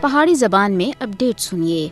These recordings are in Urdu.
پہاڑی زبان میں اپڈیٹ سنیے۔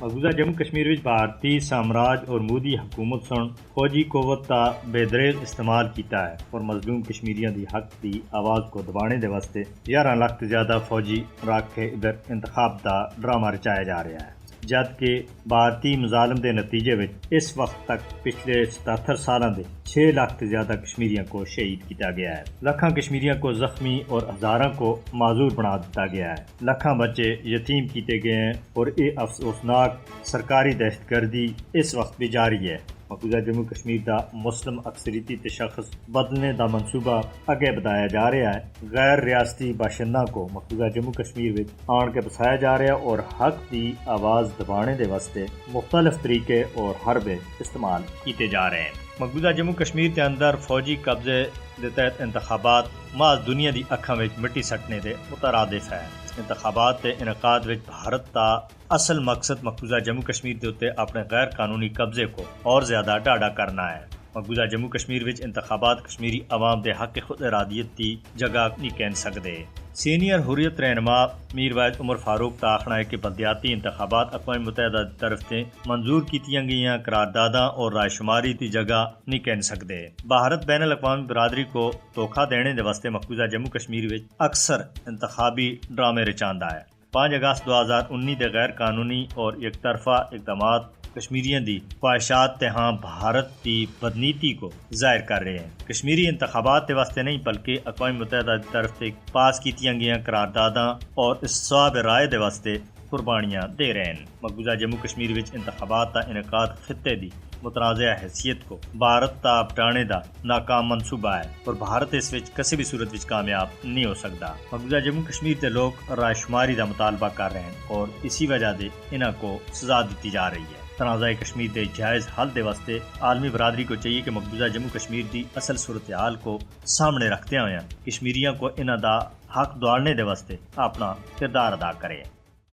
مقبوضہ جموں کشمیر وچ بھارتی سامراج اور مودی حکومت سن فوجی قوت کا بے دریغ استعمال کیتا ہے اور مظلوم کشمیریاں دی حق دی آواز کو دبانے دے واسطے 11 لاکھ تو زیادہ فوجی رکھ کے ادھر انتخاب دا ڈرامہ رچایا جا رہا ہے، جبکہ بھارتی مظالم دے نتیجے وچ اس وقت تک پچھلے 77 سالاں دے 6 لاکھ سے زیادہ کشمیریاں کو شہید کیا گیا ہے، لاکھاں کشمیریاں کو زخمی اور ہزاراں کو معذور بنا دیتا گیا ہے، لاکھاں بچے یتیم کیتے گئے ہیں اور یہ افسوسناک سرکاری دہشت گردی اس وقت بھی جاری ہے۔ مقبوضہ جموں کشمیر دا مسلم اکثریتی تشخص بدلنے دا منصوبہ اگے بتایا جا رہا ہے، غیر ریاستی باشنداں کو مقبوضہ جموں کشمیر وچ آن کے بسایا جا رہا ہے اور حق دی آواز دبانے دے واسطے مختلف طریقے اور حربے استعمال کیتے جا رہے ہیں۔ مقبوضہ جموں کشمیر کے اندر فوجی قبضے دے تحت انتخابات محض دنیا دی اکھاں وچ مٹی سٹنے دے مترادف ہے۔ انتخابات کے انعقاد وچ بھارت کا اصل مقصد مقبوضہ جموں کشمیر کے اتنے اپنے غیر قانونی قبضے کو اور زیادہ ڈاڑا کرنا ہے۔ مقبوضہ جموں کشمیر وچ انتخابات کشمیری عوام دے حق خود ارادیت کی جگہ نہیں کہہ سکتے۔ سینئر حریت رہنما میر واحد عمر فاروق کا آخنا ہے کہ بلدیاتی انتخابات اقوام متحدہ کی طرف سے منظور کیتیاں گئیاں قرارداداں اور رائے شماری کی جگہ نہیں کہہ سکتے۔ بھارت بین الاقوامی برادری کو دھوکہ دینے دے واسطے مقبوضہ جموں کشمیر وچ اکثر انتخابی ڈرامے رچاندا ہے۔ 5 اگست 2019 دے غیر قانونی اور یک طرفہ اقدامات کشمیریاں دی خواہشات تے ہاں بھارت کی بدنیتی کو ظاہر کر رہے ہیں۔ کشمیری انتخابات کے واسطے نہیں بلکہ اقوام متحدہ کی طرف سے پاس کیتیاں گئیاں قرارداداں اور استصواب رائے دے واسطے قربانیاں دے رہے ہیں۔ مقبوضہ جموں کشمیر وچ انتخابات کا انعقاد خطے دی متنازع حیثیت کو بھارت تا بٹانے دا ناکام منصوبہ ہے اور بھارت اس وچ کسی بھی صورت وچ کامیاب نہیں ہو سکتا۔ مقبوضہ جموں کشمیر کے لوگ رائے شماری دا مطالبہ کر رہے ہیں اور اسی وجہ سے انہاں کو سزا دیتی جا رہی ہے۔ تنازع کشمیر کے جائز حل دے واسطے عالمی برادری کو چاہیے کہ مقبوضہ جموں کشمیر دی اصل صورتحال کو سامنے رکھتے ہوئے کشمیریوں کو انہاں دا حق دوڑنے دے واسطے اپنا کردار ادا کرے۔